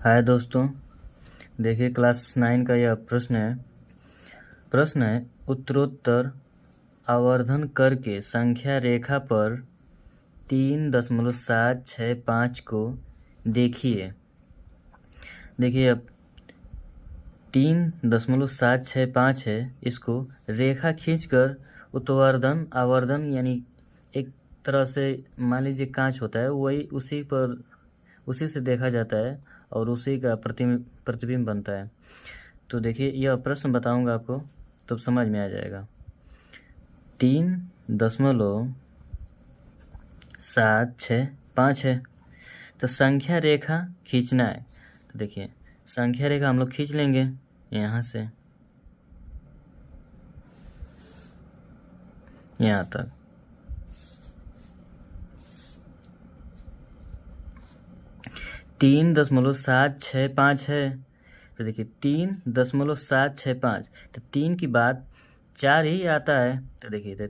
हाय दोस्तों, देखिए क्लास 9 का यह प्रश्न है उत्तरोत्तर आवर्धन करके संख्या रेखा पर 3.765 को देखिए। देखिए अब 3.765 है, इसको रेखा खींचकर उत्तरार्धन आवर्धन यानी एक तरह से मान लीजिए कांच होता है, वही उसी से देखा जाता है और उसी का प्रतिबिंब बनता है। तो देखिए यह प्रश्न बताऊंगा आपको, तब समझ में आ जाएगा। 3.765 है, तो संख्या रेखा खींचना है। तो देखिए संख्या रेखा हम लोग खींच लेंगे यहाँ से यहाँ तक। तीन 3.765 है, तो देखिए 3.765, तो 3 की बाद 4 ही आता है। तो देखिए तो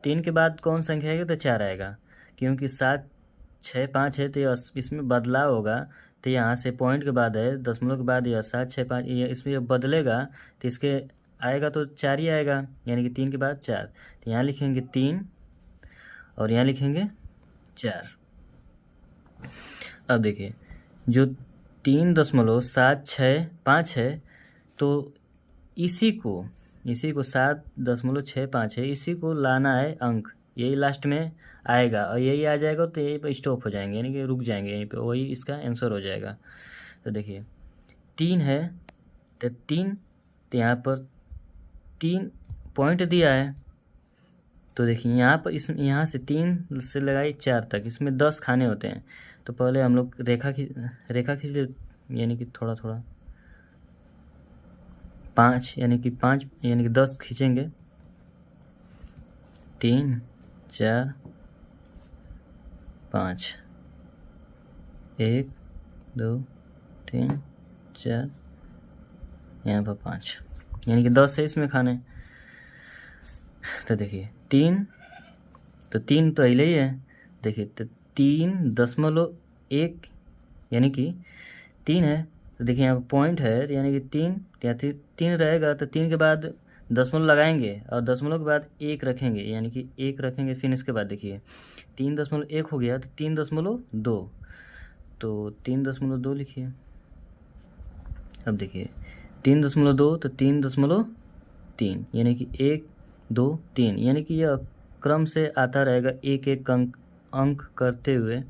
3 के बाद कौन संख्या आएगी? तो 4 आएगा, क्योंकि 765 है तो इसमें बदलाव होगा। तो यहाँ से पॉइंट के बाद है, दशमलव के बाद यह 765, ये इसमें बदलेगा तो इसके आएगा तो 4 ही आएगा, यानी कि 3 के बाद 4। तो यहाँ लिखेंगे 3 और यहाँ लिखेंगे 4। अब देखिए जो 3.765 है, तो इसी को 7.65 है, इसी को लाना है अंक, यही लास्ट में आएगा और यही आ जाएगा तो यहीं पर स्टॉप हो जाएंगे, यानी कि रुक जाएंगे यहीं पे, वही इसका आंसर हो जाएगा। तो देखिए 3 है, तो 3, तो यहाँ पर 3 पॉइंट दिया है। तो देखिए यहाँ पर यहाँ से 3 से लगाई 4 तक, इसमें 10 खाने होते हैं। तो पहले हम लोग रेखा खींच ले, यानी कि थोड़ा 5 यानी कि 10 खींचेंगे। 3 4 5, 1 2 3 4, यहाँ पर 5, यानी कि 10 है इसमें खाने। तो देखिए 3 तो पहले ही है। देखिए तो 3.1 यानी कि 3 है, तो देखिए यहाँ पर पॉइंट है, यानी कि 3 रहेगा। तो 3 के बाद दशमलव लगाएंगे और दशमलव के बाद 1 रखेंगे, यानी कि 1 रखेंगे। फिर इसके बाद देखिए 3.1 हो गया, तो 3.2, तो 3.2 लिखिए। अब देखिए 3.2 तो 3.3, यानी कि 1 2 3, यानी कि यह क्रम से आता रहेगा एक एक अंक करते हुए।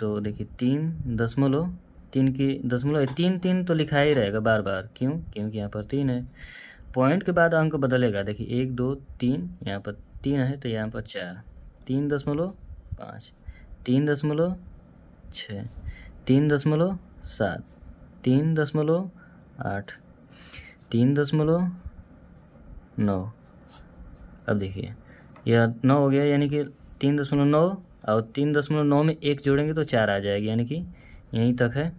तो देखिए 3 तो लिखा ही रहेगा बार बार, क्योंकि यहाँ पर 3 है। पॉइंट के बाद अंक बदलेगा, देखिए 1 2 3, यहाँ पर 3 है तो यहाँ पर 4, 3.5, 3.6, 3.7, 3.8, 3.9। अब देखिए यह 9 हो गया, यानी कि 3.9 और 3.9 में 1 जोड़ेंगे तो 4 आ जाएगी, यानी कि यहीं तक है।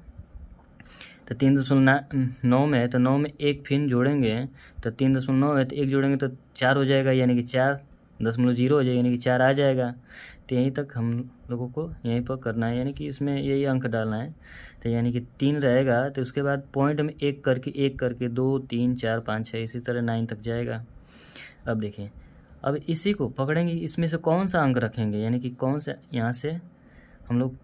तो 3.9 में है, तो 9 में 1 फिर जोड़ेंगे, तो 3.9 है तो 1 जोड़ेंगे तो 4 हो जाएगा, यानी कि 4.0 हो जाएगा, यानी कि 4 आ जाएगा। तो यहीं तक हम लोगों को यहीं पर करना है, यानी कि इसमें यही अंक डालना है। तो यानी कि 3 रहेगा, तो उसके बाद पॉइंट में 1 करके 2 3 4 5 6 इसी तरह 9 तक जाएगा। अब देखिए अब इसी को पकड़ेंगे, इसमें से कौन सा अंक रखेंगे, यानी कि कौन सा यहाँ से हम लोग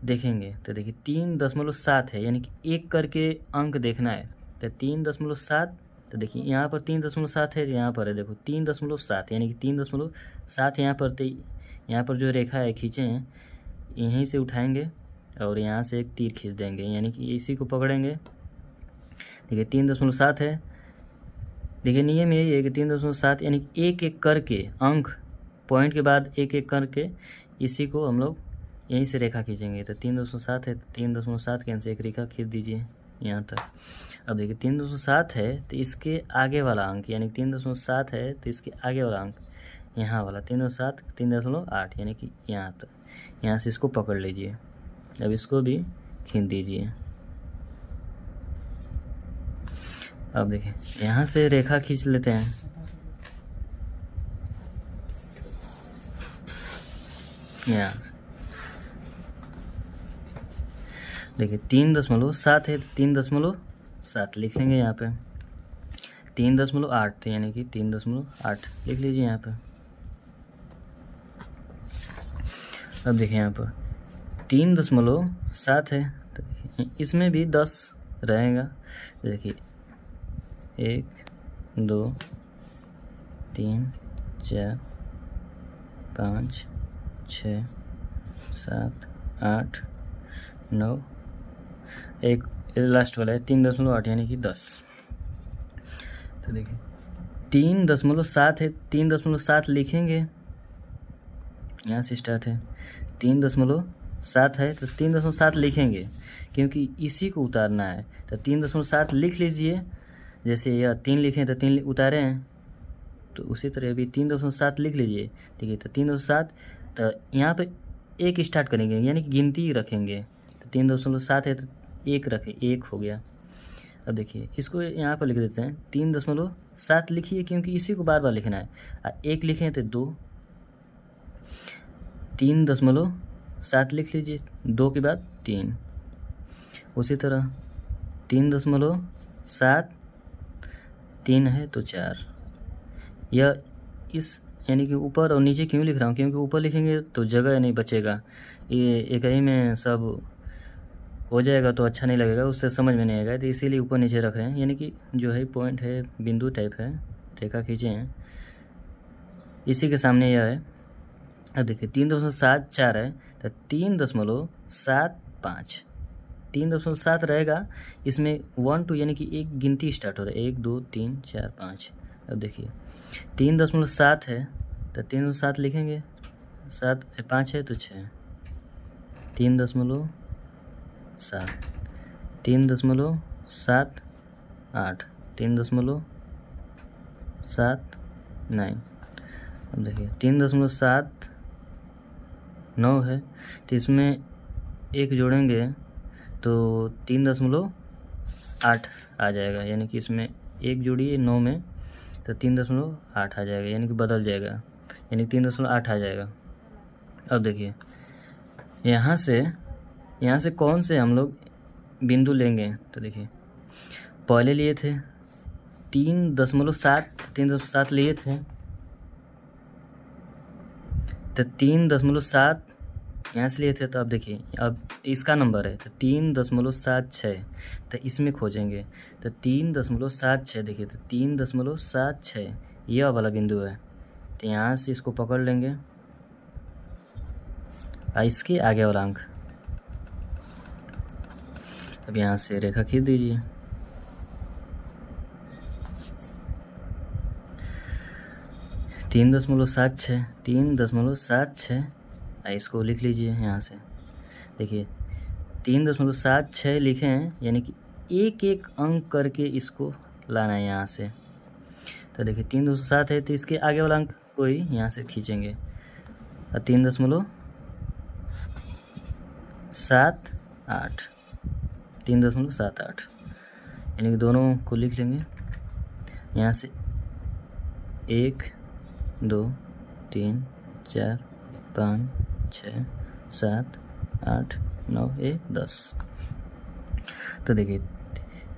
देखेंगे। तो देखिए 3.7 है, यानी कि 1 करके अंक देखना है। तो 3.7, तो देखिए यहाँ पर 3.7 है, यहाँ पर है देखो 3.7, यानी कि 3.7 यहाँ पर। तो यहाँ पर जो रेखा है खींचे हैं, यहीं से उठाएंगे और यहाँ से एक तीर खींच देंगे, यानी कि इसी को पकड़ेंगे। देखिए 3.7 है, देखिए नियम यही है कि 3.7, यानी कि एक एक करके अंक, पॉइंट के बाद एक एक करके इसी को हम लोग यहीं से रेखा खींचेंगे। तो 3.7 है, 3.7 के से एक रेखा खींच दीजिए यहाँ तक। अब देखिए 3.7 है, तो इसके आगे वाला अंक, यानी 3.7 है तो इसके आगे वाला अंक यहाँ वाला 3.7 3.8, यानी कि यहाँ तक, यहाँ से इसको पकड़ लीजिए। अब इसको भी खींच दीजिए। अब देखिए यहाँ से रेखा खींच लेते हैं। यहाँ से देखिए 3.7 है, 3.7 लिख लेंगे यहाँ पे। 3.8 थे, यानी कि 3.8 लिख लीजिए यहाँ पे। अब देखिए यहाँ पर 3.7 है, तो इसमें भी 10 रहेगा। देखिए 1 2 3 4 5 6 7 8 9, एक लास्ट वाला है 3.8 यानी कि 10। तो देखिए 3.7 है, 3.7 लिखेंगे, यहाँ से स्टार्ट है। 3.7 है तो 3.7 लिखेंगे, क्योंकि इसी को उतारना है। तो 3.7 लिख लीजिए। जैसे यह 3 लिखें तो 3 उतारे हैं, तो उसी तरह भी 3.7 लिख लीजिए। ठीक है, तो 3.7, तो यहाँ पे एक स्टार्ट करेंगे, यानी कि गिनती रखेंगे। तो 3.7 है तो एक रखें, एक हो गया। अब देखिए इसको यहाँ पर लिख देते हैं। 3.7 लिखिए, क्योंकि इसी को बार बार लिखना है। एक लिखें तो 2, 3.7 लिख लीजिए, 2 के बाद 3। उसी तरह 3.7, 3 है तो 4। यह इस यानी कि ऊपर और नीचे क्यों लिख रहा हूँ, क्योंकि ऊपर लिखेंगे तो जगह नहीं बचेगा, ये एक ही में सब हो जाएगा तो अच्छा नहीं लगेगा, उससे समझ में नहीं आएगा। तो इसीलिए ऊपर नीचे रख रहे हैं, यानी कि जो है पॉइंट है, बिंदु टाइप है, रेखा खींचे हैं, इसी के सामने यह है। अब देखिए 3.7 4 है तो 3.75, 3.7 रहेगा। इसमें 1 2 यानी कि एक गिनती स्टार्ट हो रहा है, 1 2 3 4 5। अब देखिए 3.7 है तो 3.7 लिखेंगे, 7 5 है तो 6, 3.7 3.7 8, 3.7 9। अब देखिए 3.7 9 है, तो इसमें एक जोड़ेंगे तो 3.8 आ जाएगा, यानी कि इसमें एक जोड़िए 9 में तो 3.8 आ जाएगा, यानी कि बदल जाएगा, यानी 3.8 आ जाएगा। अब देखिए यहाँ से कौन से हम लोग बिंदु लेंगे, तो देखिए पहले लिए थे 3.7 लिए थे, तो 3.7 यहाँ से लिए थे। तो अब देखिए अब इसका नंबर है तो 3.76, तो इसमें खोजेंगे तो 3.76। देखिए तो 3.76 यह वाला बिंदु है, तो यहाँ से इसको पकड़ लेंगे और इसके आगे वाला अंक। अब यहाँ से रेखा खींच दीजिए। तीन दशमलव सात छः इसको लिख लीजिए यहाँ से। देखिए 3.76 लिखे हैं, यानी कि एक एक अंक करके इसको लाना है यहाँ से। तो देखिए 3.7 है तो इसके आगे वाला अंक को ही यहाँ से खींचेंगे और 3.78 3.78 यानी कि दोनों को लिख लेंगे यहाँ से। 1 2 3 4 5 6 7 8 9 1 10। तो देखिए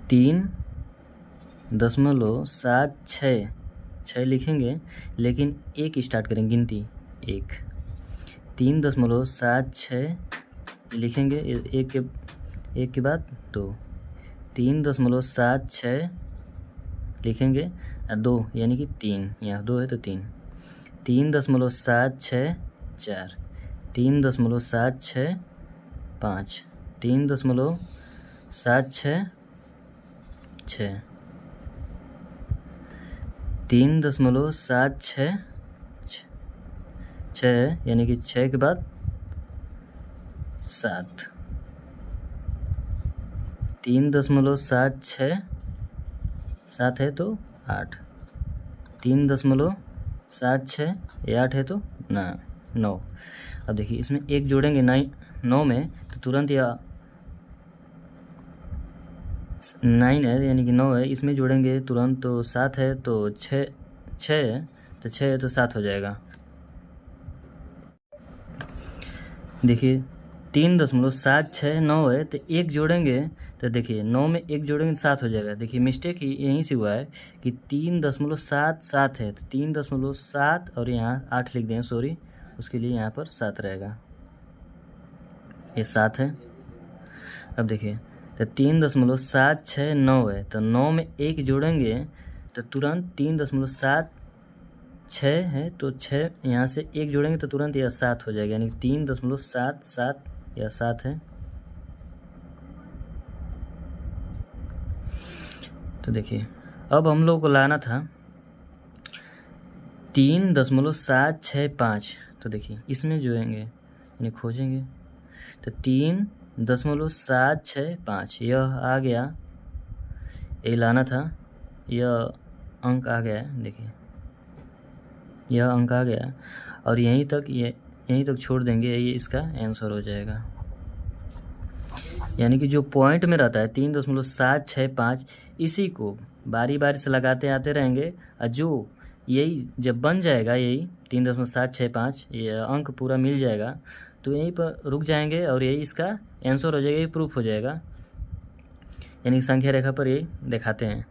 3.76 लिखेंगे, लेकिन एक स्टार्ट करेंगे गिनती 1। 3.76 लिखेंगे एक के बाद 2। 3.76 लिखेंगे 2 यानी कि 3, यहाँ 2 है तो 3। 3.76 4, 3.76 5, 3.76 6, 3.76 6 यानी कि 6 के बाद 7। 3.76 7 है तो 8, 3.76 ये 8 है तो 9। अब देखिए इसमें एक जोड़ेंगे 9 में तो तुरंत या 9 है यानी कि 9 है, इसमें जोड़ेंगे तुरंत तो 7 है तो 6 है तो 6 है तो 7 हो जाएगा। देखिए 3.769 है, तो एक जोड़ेंगे तो देखिए 9 में एक जोड़ेंगे 7 हो जाएगा। देखिए मिस्टेक यहीं से हुआ है कि 3.77 है, तो 3.7 और यहाँ 8 लिख दें, सॉरी, उसके लिए यहाँ पर 7 रहेगा, ये 7 है। अब देखिए तो 3.769 है, तो 9 में एक जोड़ेंगे तो तुरंत 3.76 है, तो 6 यहाँ से एक जोड़ेंगे तो तुरंत यह 7 हो जाएगा, यानी 3.77 या 7 है। तो देखिए अब हम लोग को लाना था 3.765, तो देखिए इसमें जोड़ेंगे यानी खोजेंगे तो 3.765 यह आ गया, ये लाना था, यह अंक आ गया है, देखिए यह अंक आ गया और यहीं तक छोड़ देंगे, ये इसका आंसर हो जाएगा। यानी कि जो पॉइंट में रहता है 3.765, इसी को बारी बारी से लगाते आते रहेंगे और जो यही जब बन जाएगा, यही 3.765 ये अंक पूरा मिल जाएगा तो यहीं पर रुक जाएंगे और यही इसका आंसर हो जाएगा, ये प्रूफ हो जाएगा। यानी संख्या रेखा पर ये दिखाते हैं।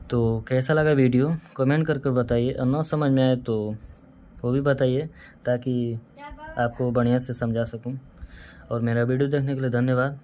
तो कैसा लगा वीडियो कमेंट करके बताइए, और न समझ में आए तो वो भी बताइए ताकि आपको बढ़िया से समझा सकूं। और मेरा वीडियो देखने के लिए धन्यवाद।